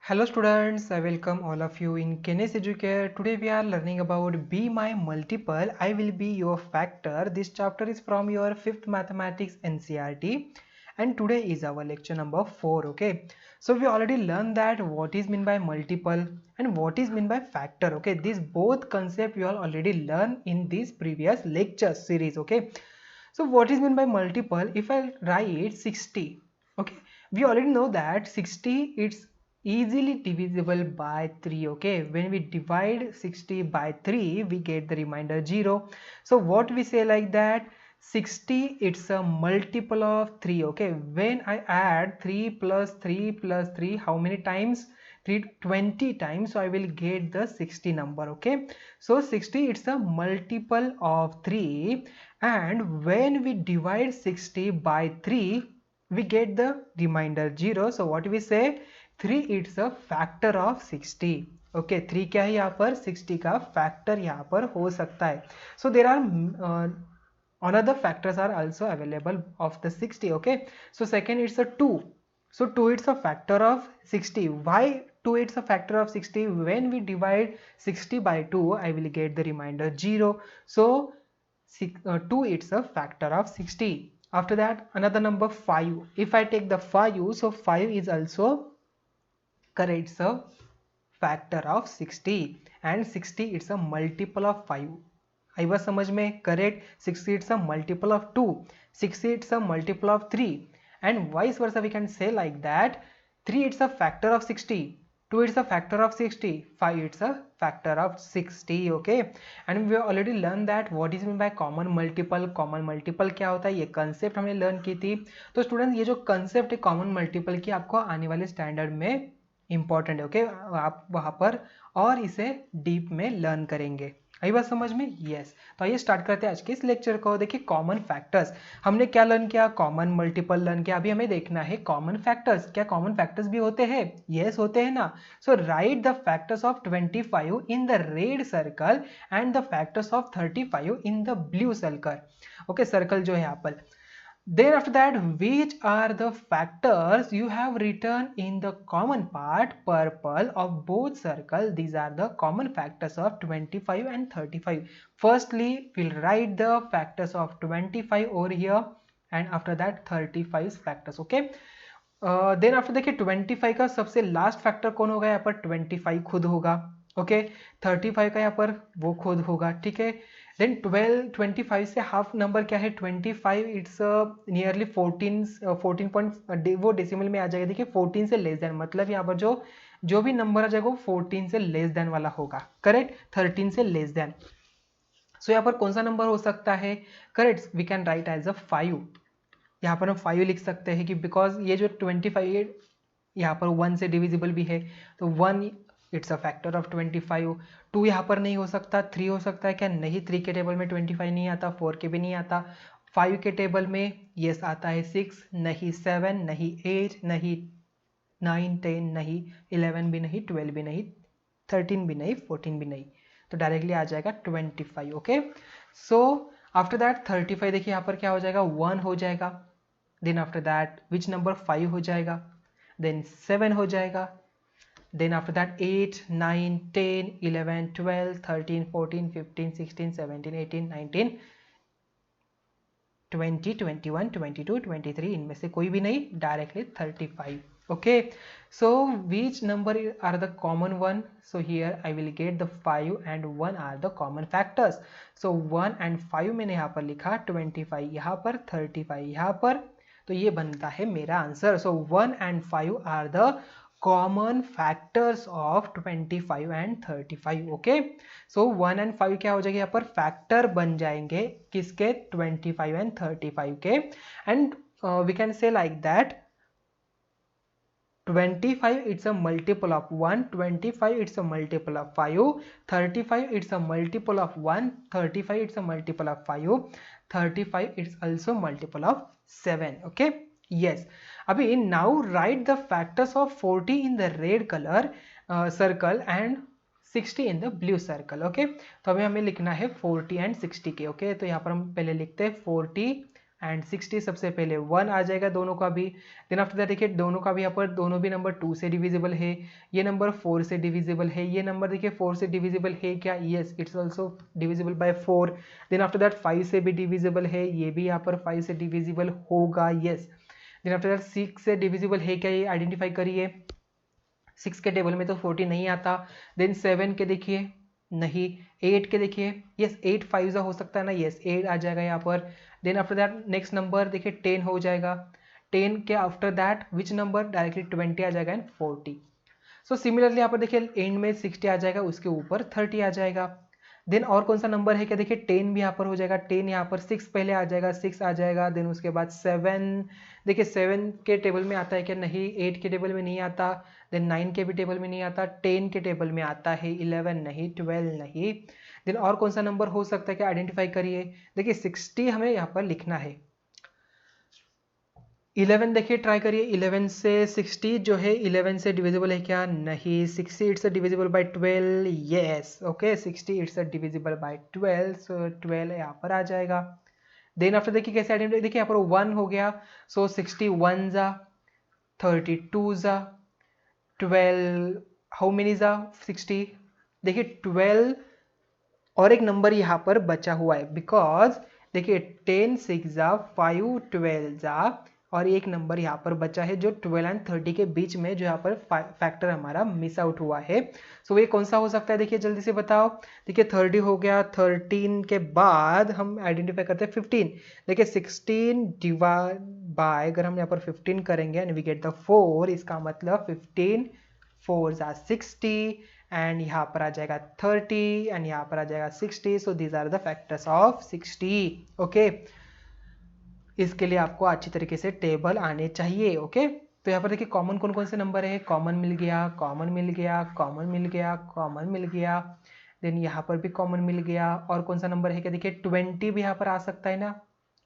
Hello students, I welcome all of you in Kenes Educare. Today we are learning about Be My Multiple. I will be your factor. This chapter is from your 5th Mathematics NCERT and today is our lecture number 4. Okay, so we already learned that what is meant by multiple and what is meant by factor. Okay, these both concepts we all already learned in this previous lecture series. Okay, so what is meant by multiple? If I write 60, okay, we already know that 60 it's easily divisible by 3. Okay, when we divide 60 by 3 we get the remainder 0. So what we say like that, 60 it's a multiple of 3. Okay, when I add 3 plus 3 plus 3, how many times? 20 times, so I will get the 60 number. Okay, so 60 it's a multiple of 3, and when we divide 60 by 3 we get the remainder 0. so what we say, 3 it's a factor of 60. okay, 3 क्या है यहाँ पर, 60 का factor यहाँ पर हो सकता है. so there are another factors are also available of the 60. okay, so second it's a 2. so 2 it's a factor of 60. why 2 it's a factor of 60? when we divide 60 by 2 I will get the remainder 0. so 2 it's a factor of 60. after that another number 5. if I take the 5, so 5 is also correct, it's a factor of 60 and 60 it's a multiple of 5. आई बात समझ में? Correct. 60 it's a multiple of 2, 60 it's a multiple of 3, and vice versa we can say like that. 3 it's a factor of 60, 2 it's a factor of 60, 5 it's a factor of 60. okay, and we already learned that what is meant by common multiple. Common multiple क्या होता है, ये concept हमने learn की थी. तो students ये जो कंसेप्ट है कॉमन मल्टीपल की आपको आने वाले स्टैंडर्ड में इंपॉर्टेंट है. ओके, आप वहाँ पर और इसे डीप में लर्न करेंगे. आई बात समझ में? यस. तो आइए स्टार्ट करते हैं आज के इस लेक्चर को. देखिए कॉमन फैक्टर्स हमने क्या लर्न किया, कॉमन मल्टीपल लर्न किया. अभी हमें देखना है कॉमन फैक्टर्स. क्या कॉमन फैक्टर्स भी होते हैं? यस होते हैं ना. So write the factors of 25 in the red circle and the factors of 35 in the blue circle. Okay, circle जो है यहाँ पर. Then after that, which are the factors you have written in the common part purple of both circle? These are the common factors of 25 and 35. Firstly, we'll write the factors of 25 over here and after that 35 factors. Okay. Then after देखिए 25 का सबसे last factor कौन होगा यहाँ पर? 25 खुद होगा. Okay, 35 का यहाँ पर वो खुद होगा. ठीक है. देन 25 से हाफ नंबर क्या है? 25 इट्स नियरली 14 पॉइंट, वो डेसिमल में आ जाएगा. देखिए 14 से लेस देन, मतलब यहाँ पर जो भी नंबर आ जाएगा वो 14 से लेस देन वाला होगा. करेक्ट. 13 से लेस देन. सो यहाँ पर कौन सा नंबर हो सकता है? Correct, we can write as a 5. यहाँ पर हम 5 लिख सकते हैं कि बिकॉज ये जो 25 यहाँ पर 1 से डिविजिबल भी है, तो 1 इट्स अ फैक्टर ऑफ 25. 2 यहाँ पर नहीं हो सकता, 3 हो सकता है क्या? नहीं, 3 के टेबल में 25 नहीं आता, 4 के भी नहीं आता. 5 के टेबल में यस आता है 6, नहीं 7, नहीं 8, नहीं 9, 10, नहीं 11 भी नहीं, 12 भी नहीं, 13 भी नहीं, 14 भी नहीं. तो डायरेक्टली आ जाएगा 25. ओके, सो आफ्टर दैट 35 देखिए यहाँ पर क्या हो जाएगा? 1 हो जाएगा. Then after that which number? 5 हो जाएगा. देन 7 हो जाएगा. Then after that 8, 9, 10, 11, 12, 13, 14, 15, 16, 17, 18, 19, 20, 21, 22, 23, इनमें से कोई भी नहीं, directly 35. okay, so which number are the common one? so here I will get the 5 and 1 are the common factors. so 1 and 5 मैंने यहाँ पर लिखा, 25 यहाँ पर, 35 यहाँ पर, तो ये बनता है मेरा answer. so 1 and 5 are the common factors of 25 and 35. Okay, so 1 and 5 क्या हो जाएगा यहाँ पर? फैक्टर बन जाएंगे किसके? 25 एंड 35 के. And we can say like that 25 it's a multiple of 1, 25 it's a multiple of 5, 35 it's a multiple of 1, 35 it's a multiple of 5, 35 it's also multiple of 7. okay, yes. अभी now write the factors of 40 in the red color circle and 60 in the blue circle. okay, तो अभी हमें लिखना है 40 and 60 के. okay, तो यहाँ पर हम पहले लिखते हैं 40 एंड 60 सबसे पहले 1 आ जाएगा दोनों का भी। देन आफ्टर दैट देखिए दोनों का भी यहाँ पर दोनों भी नंबर 2 से डिविजिबल है, ये नंबर 4 से डिविजिबल है, ये नंबर देखिए 4 से डिविजिबल है क्या, yes it's also divisible by 4। Then after that 5 से भी डिविजिबल है, ये भी यहाँ पर 5 से डिविजिबल होगा, यस। देन आफ्टर दैट 6 से डिविजिबल है क्या, ये आइडेंटिफाई करिए। 6 के टेबल में तो 40 नहीं आता। देन 7 के देखिए नहीं, 8 के देखिए यस 8 5 हो सकता है ना, यस 8 आ जाएगा यहाँ पर। Then after that next number देखिए 10 हो जाएगा। 10 के after that which number, directly 20 आ जाएगा एंड 40। सो सिमिलरली यहाँ पर देखिए एंड में 60 आ जाएगा, उसके ऊपर 30 आ जाएगा। देन और कौन सा नंबर है क्या, देखिए 10 भी यहाँ पर हो जाएगा। 10 यहाँ पर 6 पहले आ जाएगा, 6 आ जाएगा। देन उसके बाद 7, देखिए 7 के टेबल में आता है क्या, नहीं। 8 के टेबल में नहीं आता। देन 9 के भी टेबल में नहीं आता। 10 के टेबल में आता है। 11 नहीं, 12 नहीं। देन और कौन सा नंबर हो सकता है क्या, आइडेंटिफाई करिए। देखिए 60 हमें यहाँ पर लिखना है। 11 देखिए ट्राई करिए, 11 से 60 जो है 11 से डिविजिबल है क्या, नहीं। 60 it's divisible by 12, yes okay 60 it's divisible by 12, सो 12 यहाँ पर आ जाएगा। देन आफ्टर देखिए कैसे आइडेंटिफाई, देखिए यहाँ पर 1 हो गया, सो 61 जा 32 जा 12, हाउ मेनी जा 60, देखिए 12 और एक नंबर यहाँ पर बचा हुआ है, बिकॉज देखिए 10 6 जा 5 12 जा और एक नंबर यहाँ पर बचा है जो 12 एंड 30 के बीच में जो यहाँ पर फैक्टर हमारा मिस आउट हुआ है। सो ये कौन सा हो सकता है, देखिए जल्दी से बताओ। देखिए 30 हो गया, 13 के बाद हम आइडेंटिफाई करते हैं 15। देखिए 16 डिवाइड बाय, अगर हम यहाँ पर 15 करेंगे एंड वी गेट द 4, इसका मतलब 15 4 जा 60 एंड यहाँ पर आ जाएगा 30 एंड यहाँ पर आ जाएगा 60। So these are the factors of 60, okay. इसके लिए आपको अच्छी तरीके से टेबल आने चाहिए, ओके। तो यहाँ पर देखिए कॉमन कौन कौन से नंबर है, कॉमन मिल गया, कॉमन मिल गया, कॉमन मिल गया, कॉमन मिल गया। देन यहाँ पर भी कॉमन मिल गया। और कौन सा नंबर है क्या, देखिए 20 भी यहाँ पर आ सकता है ना।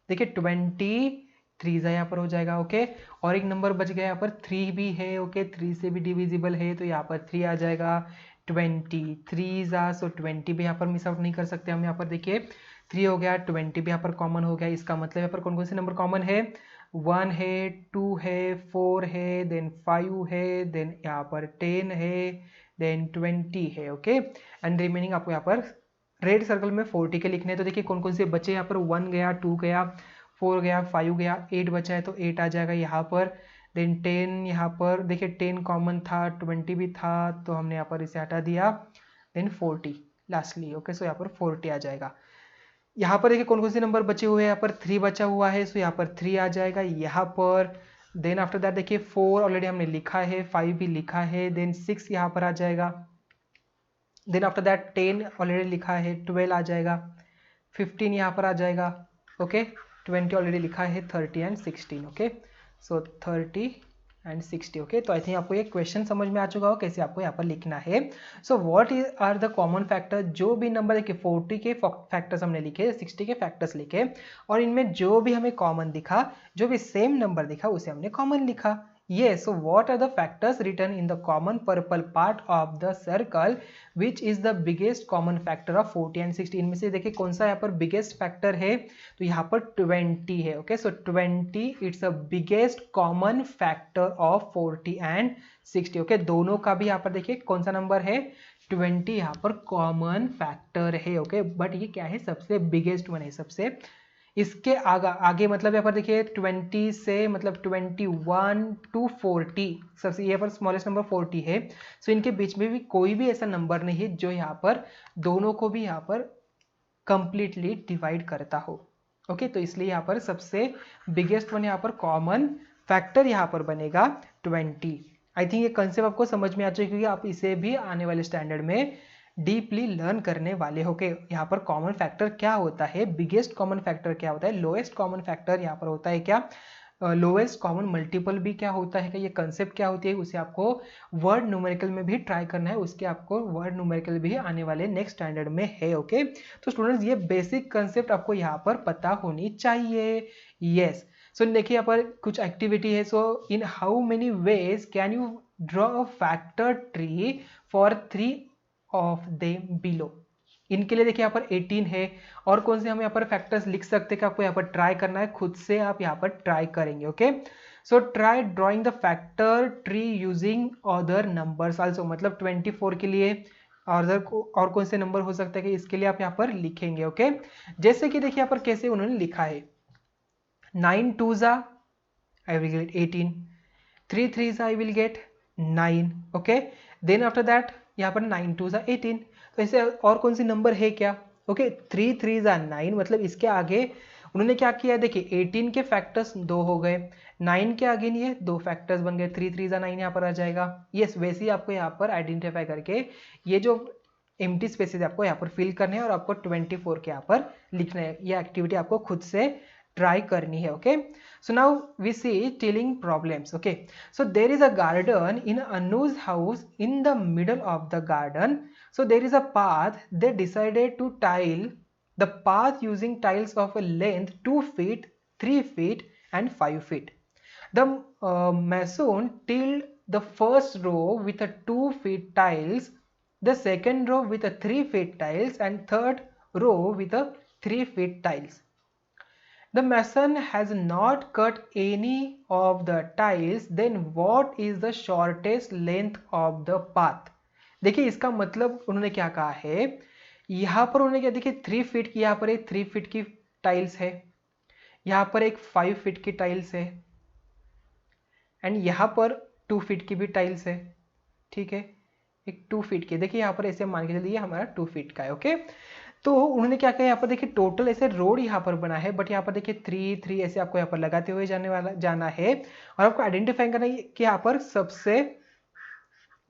देखिए 23 यहाँ पर हो जाएगा, ओके। और एक नंबर बच गया यहाँ पर 3 भी है, ओके 3 से भी डिविजिबल है तो यहाँ पर 3 आ जाएगा। 23 सो 20 भी यहाँ पर मिस आउट नहीं कर सकते हम। यहाँ पर देखिए 3 हो गया, 20 भी यहाँ पर कॉमन हो गया। इसका मतलब यहाँ पर कौन कौन से नंबर कॉमन है, 1 है, 2 है, 4 है, देन 5 है, देन यहाँ पर 10 है, देन 20 है, ओके। एंड रिमेनिंग आपको यहाँ पर रेड सर्कल में 40 के लिखने हैं। तो देखिए कौन कौन से बचे यहाँ पर, 1 गया, 2 गया, 4 गया, 5 गया, 8 बचा है तो 8 आ जाएगा यहाँ पर। देन 10 यहाँ पर देखिए 10 कॉमन था, 20 भी था तो हमने यहाँ पर इसे हटा दिया। Then 40 lastly, okay. सो यहाँ पर 40 आ जाएगा। यहाँ पर देखिए कौन कौन से नंबर बचे हुए हैं, यहाँ पर 3 बचा हुआ है सो यहाँ पर 3 आ जाएगा यहाँ पर। देन आफ्टर दैट देखिए 4 ऑलरेडी हमने लिखा है, 5 भी लिखा है, देन 6 यहाँ पर आ जाएगा। देन आफ्टर दैट 10 ऑलरेडी लिखा है, 12 आ जाएगा, 15 यहाँ पर आ जाएगा, ओके। 20 ऑलरेडी लिखा है, 30 and 16, okay. So 30 and 60, okay. तो आई थिंक आपको ये क्वेश्चन समझ में आ चुका हो कैसे आपको यहाँ पर लिखना है। So what are the common factor, जो भी नंबर देखिए 40 के फैक्टर्स हमने लिखे, 60 के फैक्टर्स लिखे और इनमें जो भी हमें कॉमन दिखा, जो भी सेम नंबर दिखा उसे हमने कॉमन लिखा। Yes, so what are the factors written in the common purple part of the circle which is the biggest common factor of 40 and 60? इनमें से देखिए कौन सा यहाँ पर biggest factor है, तो यहाँ पर 20 है, okay? So 20 it's a biggest common factor of 40 and 60, okay? दोनों का भी यहाँ पर देखिए कौन सा नंबर है, 20 यहाँ पर कॉमन फैक्टर है, ओके। बट ये क्या है, सबसे बिगेस्ट वन है, सबसे इसके आगे मतलब यहाँ पर देखिए 20 से मतलब 21 टू 40, सबसे यहाँ पर स्मॉलेस्ट नंबर 40 है। सो इनके बीच में भी कोई भी ऐसा नंबर नहीं है जो यहाँ पर दोनों को भी यहाँ पर कंप्लीटली डिवाइड करता हो, ओके। तो इसलिए यहाँ पर सबसे बिगेस्ट वन यहाँ पर कॉमन फैक्टर यहाँ पर बनेगा 20। आई थिंक ये कंसेप्ट आपको समझ में आ चुकी है, क्योंकि आप इसे भी आने वाले स्टैंडर्ड में डीपली लर्न करने वाले हो के यहाँ पर कॉमन फैक्टर क्या होता है, बिगेस्ट कॉमन फैक्टर क्या होता है, लोएस्ट कॉमन फैक्टर यहाँ पर होता है क्या, लोएस्ट कॉमन मल्टीपल भी क्या होता है, ये कंसेप्ट क्या होती है, उसे आपको वर्ड न्यूमेरिकल में भी ट्राई करना है। उसके आपको वर्ड न्यूमेरिकल भी आने वाले नेक्स्ट स्टैंडर्ड में है, ओके। तो स्टूडेंट्स ये बेसिक कंसेप्ट आपको यहाँ पर पता होनी चाहिए, यस। सो देखिए यहाँ पर कुछ एक्टिविटी है। So in how many ways can you draw a factor tree for 3 of them below? इनके लिए देखिए यहाँ पर 18 है। और कौन से हम यहाँ पर फैक्टर्स लिख सकते हैं कि आपको यहाँ पर ट्राई करना है, खुद से आप यहाँ पर ट्राई करेंगे। Okay, so try drawing the factor tree using other numbers also, मतलब 24 के लिए और कौन से नंबर हो सकता है कि इसके लिए आप यहाँ पर लिखेंगे। ओके, जैसे कि देखिए यहाँ पर कैसे उन्होंने लिखा है, 9 2s I will get 18, 3 3s I will get 9। Okay, then after that यहाँ पर 9 2s 18। तो ऐसे और कौन सी नंबर है क्या? ओके, 3 3s 9, मतलब इसके आगे उन्होंने क्या किया, देखिए 18 के फैक्टर्स 2 हो गए, 9 के आगे नहीं है, 2 फैक्टर्स बन गए, 3 3s 9 यहाँ पर आ जाएगा। यस, वैसे ही आपको यहाँ पर आइडेंटिफाई करके ये जो एम्प्टी स्पेसेस आपको यहाँ पर फिल करने हैं और आपको 24 के यहाँ पर लिखना है। ये एक्टिविटी आपको खुद से ट्राई करनी है। Okay, so now we see tilling problems. Okay, so there is a garden in Anu's house. In the middle of the garden, so there is a path. They decided to tile the path using tiles of a length 2 feet, 3 feet and 5 feet. The mason tilled the first row with a 2 feet tiles, the second row with a 3 feet tiles and third row with a 3 feet tiles. The mason has not cut any of the tiles, then what is the shortest length of the path? देखिए इसका मतलब उन्होंने क्या कहा है, यहाँ पर उन्होंने क्या, देखिए 3 फीट की यहाँ पर एक 3 फीट की टाइल्स है, यहाँ पर एक 5 फीट की टाइल्स है एंड यहाँ पर 2 फीट की भी टाइल्स है। ठीक है, एक 2 फीट की, देखिए यहाँ पर ऐसे मान के चलिए हमारा 2 फीट का है। ओके, तो उन्होंने क्या किया, यहाँ पर देखिए टोटल ऐसे रोड यहाँ पर बना है, बट यहाँ पर देखिए 3 3 ऐसे आपको यहाँ पर लगाते हुए जाना है और आपको आइडेंटिफाई करना है कि यहाँ पर सबसे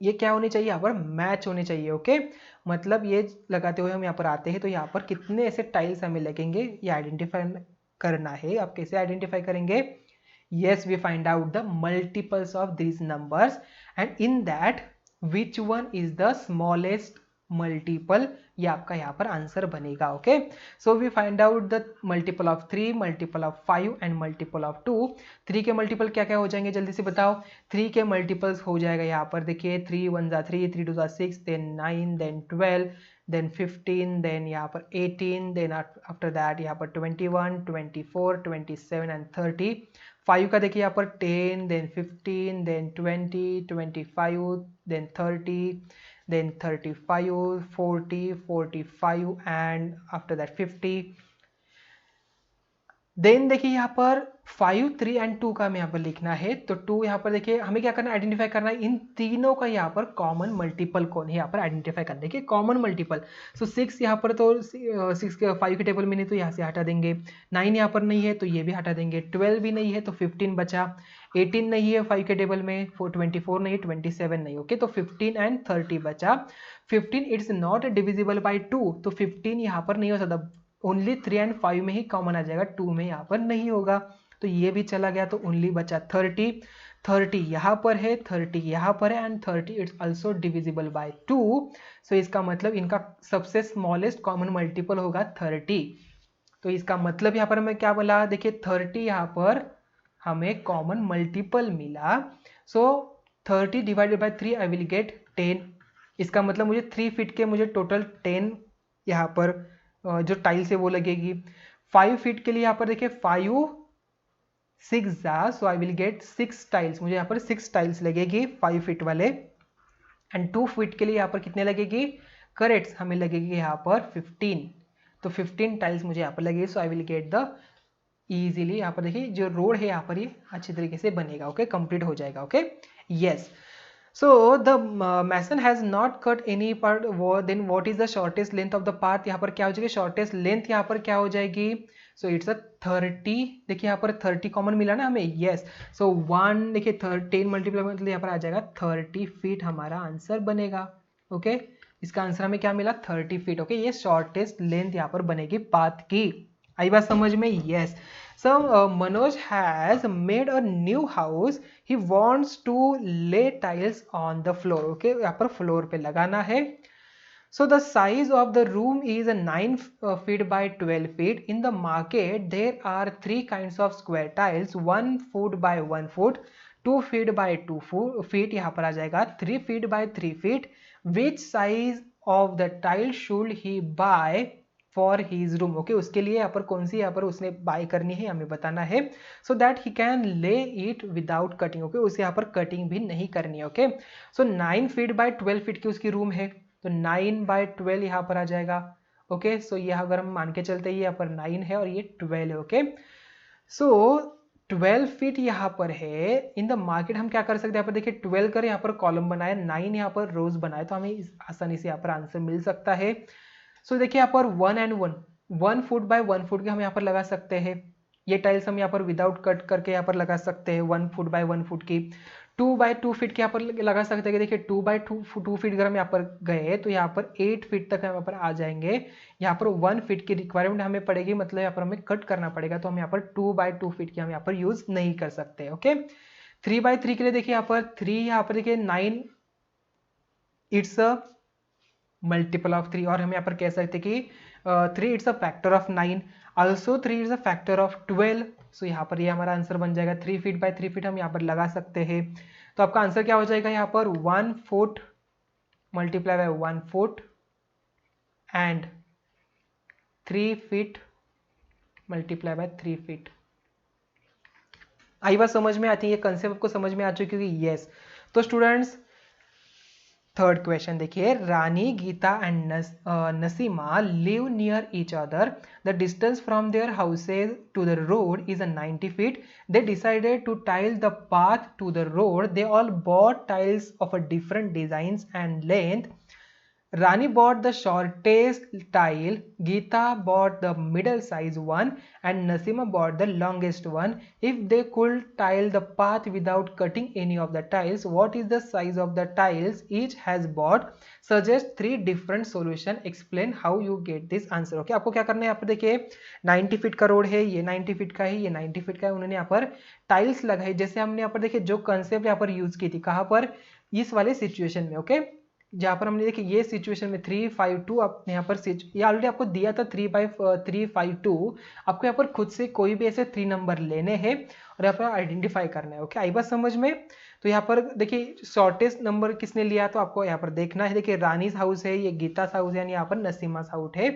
ये क्या होने चाहिए, यहाँ पर मैच होने चाहिए। ओके, मतलब ये लगाते हुए हम यहाँ पर आते हैं तो यहाँ पर कितने ऐसे टाइल्स हमें लगेंगे ये आइडेंटिफाई करना है। आप कैसे आइडेंटिफाई करेंगे? Yes, we find out the multiples of these numbers and in that which one is the smallest multiple, ये आपका यहाँ पर आंसर बनेगा। Okay, so we find out the multiple of 3, multiple of 5 and multiple of 2। 3 के multiple क्या क्या हो जाएंगे जल्दी से बताओ? 3 के मल्टीपल्स हो जाएगा यहाँ पर देखिए 3 1 3, 3 2 6, देन 9, देन 12, देन 15, देन यहाँ पर 18, देन आफ्टर दैट यहाँ पर 21, 24, 27 एंड 30। 5 का देखिए यहाँ पर 10, then 15, then 20, 25, then 30, then 35, 40, 45 and after that 50। Then देखिए यहाँ पर 5, 3 एंड 2 का हमें यहाँ पर लिखना है, तो 2 यहाँ पर देखिए हमें क्या करना है, आइडेंटिफाई करना है इन तीनों का यहाँ पर कॉमन मल्टीपल कौन है, यहाँ पर आइडेंटिफाई करना है कि कॉमन मल्टीपल। सो 6 यहाँ पर तो 6 के 5 के टेबल में नहीं तो यहाँ से हटा देंगे, 9 यहाँ पर नहीं है तो ये भी हटा देंगे, 12 भी नहीं है तो 15 बचा, 18 नहीं है 5 के टेबल में, 24 नहीं, 27 नहीं। ओके, तो 15 एंड 30 बचा। 15 इट्स नॉट डिविजिबल बाई 2, तो 15 यहाँ पर नहीं हो सकता, ओनली 3 एंड 5 में ही कॉमन आ जाएगा, 2 में यहाँ पर नहीं होगा, तो ये भी चला गया, तो ओनली बचा 30। 30 यहाँ पर है, 30 यहाँ पर है and 30 it's also divisible bye 2। सो इसका मतलब इनका सबसे स्मॉलेस्ट कॉमन मल्टीपल होगा 30। तो इसका मतलब यहाँ पर हमें क्या बोला, देखिए 30 यहाँ पर हमें कॉमन मल्टीपल मिला। सो 30 divided by 3 I will gate 10। इसका मतलब मुझे 3 फीट के मुझे टोटल 10 यहाँ पर जो टाइल्स है वो लगेगी। 5 फीट के लिए यहाँ पर देखिए 5 6 सो आई विल गेट 6 टाइल्स, मुझे यहाँ पर 6 टाइल्स लगेगी 5 फीट वाले। एंड 2 फीट के लिए यहाँ पर कितने लगेगी, करेक्ट, हमें लगेगी यहाँ पर 15, तो 15 टाइल्स मुझे यहाँ पर लगेगी। So I will get the easily, यहाँ पर देखिए जो रोड है यहाँ पर ये अच्छी तरीके से बनेगा। ओके, कंप्लीट हो जाएगा। Okay, yes, so the mason has not cut any part, then what is the shortest length of the path, यहाँ पर क्या हो जाएगी, shortest length यहाँ पर क्या हो जाएगी, so it's a 30। देखिए यहाँ पर 30 कॉमन मिला ना हमें, yes, so 1 देखिए 10 मल्टीप्लाई मतलब यहाँ पर आ जाएगा 30 फीट हमारा आंसर बनेगा। ओके, इसका आंसर हमें क्या मिला, 30 फीट। ओके, ये शॉर्टेस्ट लेंथ यहाँ पर बनेगी पाथ की। आई बात समझ में? Yes. So Manoj has made a new house. He wants to lay tiles on the floor. Okay, यहाँ पर फ्लोर पे लगाना है। So the size of the room is 9 feet by 12 feet. In the market there are 3 kinds of square tiles, 1 foot by 1 foot, 2 feet by 2 feet, यहाँ पर आ जाएगा 3 feet by 3 feet. Which size of the tile should he buy for his room. Okay, उसके लिए यहाँ पर कौन सी यहाँ पर उसने बाय करनी है हमें बताना है, सो दैट ही कैन ले इट विदाउट कटिंग। ओके, उसे यहाँ पर कटिंग भी नहीं करनी है। Okay, so 9 feet by 12 feet की उसकी रूम है, तो 9 बाय 12 यहाँ पर आ जाएगा। ओके, सो यह अगर हम मान के चलते हैं यहाँ पर 9 है और ये 12 है। ओके, सो 12 फीट यहाँ पर है। इन द मार्केट हम क्या कर सकते हैं, यहाँ पर देखिए 12 कर यहाँ पर कॉलम बनाए, 9 यहाँ पर रोज बनाए, तो हमें आसानी से यहाँ पर आंसर मिल सकता है। सो देखिए यहाँ पर 1 and 1, 1 फुट बाय 1 फुट के हम यहाँ पर लगा सकते हैं। ये टाइल्स हम यहाँ पर विदाउट कट करके यहाँ पर लगा सकते हैं 1 फुट बाय 1 फुट की। 2 बाय 2 फीट के यहाँ पर लगा सकते हैं। देखिए 2 बाय 2 फीट अगर हम यहाँ पर गए तो यहाँ पर 8 फीट तक हम यहाँ पर आ जाएंगे। यहाँ पर 1 फीट की रिक्वायरमेंट हमें पड़ेगी, मतलब यहाँ पर हमें कट करना पड़ेगा, तो हम यहाँ पर 2 बाय 2 फीट की हम यहाँ पर यूज नहीं कर सकते। ओके, 3 बाय 3 के लिए देखिए यहाँ पर 3, यहाँ पर देखिए 9 इट्स अ मल्टीपल ऑफ 3, और हम यहाँ पर कह सकते हैं कि 3 it's a factor of 9, also 3 it's a factor of 12। सो यहाँ पर ये हमारा आंसर बन जाएगा 3 फीट बाय 3 फीट हम यहाँ पर लगा सकते हैं। तो आपका आंसर क्या हो जाएगा, यहाँ पर 1 foot multiply by 1 foot and 3 feet multiply by 3 feet. आई बात समझ में आती है, ये कंसेप्ट आपको समझ में आ चुकी होगी। यस, तो स्टूडेंट्स थर्ड क्वेश्चन देखिए, Rani, Gita and Nasima live near each other. The distance from their houses to the road is 90 feet. They decided to tile the path to the road. They all bought tiles of a different designs and length. Rani bought the shortest tile, Geeta bought the middle size one, and Nasima bought the longest one. If they could tile the path without cutting any of the tiles, what is the size of the tiles each has bought? Suggest 3 different solution. Explain how you get this answer. Okay, आपको क्या करना है, यहाँ पर देखिए 90 feet का road है, ये 90 फीट का है, ये 90 फीट का है, उन्होंने यहाँ पर टाइल्स लगाई। जैसे हमने यहाँ पर देखिए जो कंसेप्ट यहाँ पर यूज की थी, कहाँ पर, इस वाले सिचुएशन में। ओके, जहाँ पर हमने देखिए ये सिचुएशन में 352 आप यहाँ पर ये ऑलरेडी आपको दिया था 352। आपको यहाँ पर खुद से कोई भी ऐसे 3 नंबर लेने हैं और यहाँ पर आइडेंटिफाई करना है। ओके, आई बात समझ में। तो यहाँ पर देखिए शॉर्टेस्ट नंबर किसने लिया, तो आपको यहाँ पर देखना है। देखिए रानीज हाउस है, ये गीता हाउस है, यानी यहाँ पर नसीमा हाउस है।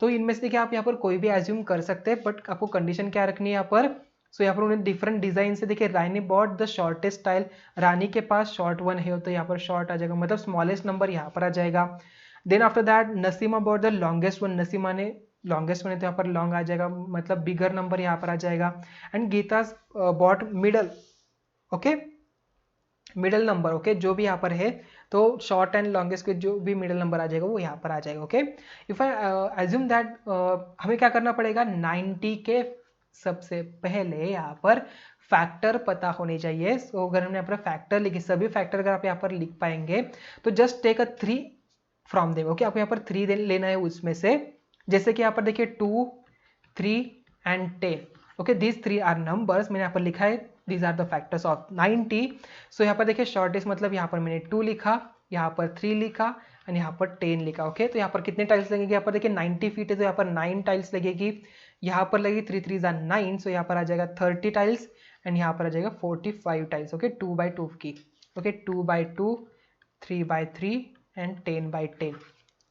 तो इनमें से देखिए आप यहाँ पर कोई भी एज्यूम कर सकते हैं, बट आपको कंडीशन क्या रखनी है यहाँ पर। सो यहाँ पर उन्हें डिफरेंट डिजाइन से, देखिए रानी बॉट द शॉर्टेस्ट स्टाइल, रानी के पास शॉर्ट वन है, तो यहाँ पर शॉर्ट आ जाएगा, मतलब स्मॉलेस्ट नंबर यहाँ पर आ जाएगा। Then after that Nasima bought the longest one, Nasima ने लॉन्गेस्ट वन है तो यहाँ पर लॉन्ग आ जाएगा, मतलब बिगर नंबर यहाँ पर आ जाएगा। And Geeta bought middle, okay, middle number, okay, जो भी यहाँ पर है, तो शॉर्ट एंड लॉन्गेस्ट के जो भी मिडल नंबर आ जाएगा वो यहाँ पर आ जाएगा। Okay, if I assume that, हमें क्या करना पड़ेगा, 90 के सबसे पहले यहाँ पर फैक्टर पता होने चाहिए। सो अगर हमने यहाँ पर फैक्टर लिखे, सभी फैक्टर अगर आप यहाँ पर लिख पाएंगे तो just take a 3 from them. Okay, आपको यहाँ पर 3 लेना है उसमें से। जैसे कि यहाँ पर देखिए 2, 3 and 10। Okay, these 3 are numbers, मैंने यहाँ पर लिखा है these are the factors of 90। So यहाँ पर देखिए शॉर्टेस्ट, मतलब यहाँ पर मैंने 2 लिखा, यहाँ पर 3 लिखा एंड यहाँ पर 10 लिखा। ओके, तो यहाँ पर कितने टाइल्स लगेंगे, यहाँ पर देखिए 90 फीट है तो यहाँ पर 9 टाइल्स लगेगी, यहाँ पर लगेगी 3 3 9, सो यहाँ पर आ जाएगा 30 टाइल्स एंड यहाँ पर आ जाएगा 45 टाइल्स। ओके, 2 बाय 2 की। Okay, 2 by 2, 3 by 3 and 10 by 10।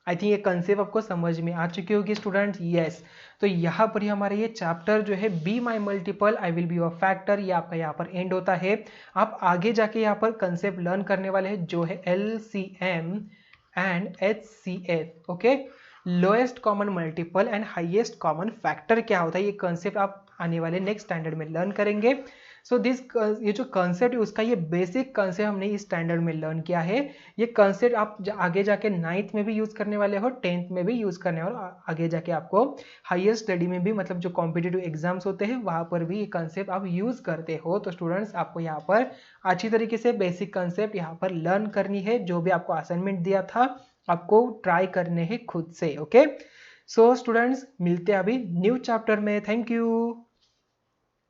I think ये कंसेप्ट आपको समझ में आ चुकी होगी स्टूडेंट्स। यस, तो यहाँ पर ही हमारा ये चैप्टर जो है be my multiple I will be your factor, ये आपका यहाँ पर एंड होता है। आप आगे जाके यहाँ पर कंसेप्ट लर्न करने वाले हैं जो है LCM and HCF। Okay, lowest common multiple and highest common factor क्या होता है, ये कंसेप्ट आप आने वाले नेक्स्ट स्टैंडर्ड में लर्न करेंगे। सो ये जो कंसेप्ट है उसका ये बेसिक कंसेप्ट हमने इस स्टैंडर्ड में लर्न किया है। ये कंसेप्ट आप आगे जाके 9th में भी यूज करने वाले हो, 10th में भी यूज करने वाले, और आगे जाके आपको हायर स्टडी में भी, मतलब जो कॉम्पिटिटिव एग्जाम्स होते हैं वहां पर भी ये कंसेप्ट आप यूज करते हो। तो स्टूडेंट्स आपको यहाँ पर अच्छी तरीके से बेसिक कंसेप्ट यहाँ पर लर्न करनी है। जो भी आपको असाइनमेंट दिया था आपको ट्राई करने हैं खुद से। ओके, सो स्टूडेंट्स मिलते हैं अभी न्यू चैप्टर में। Thank you.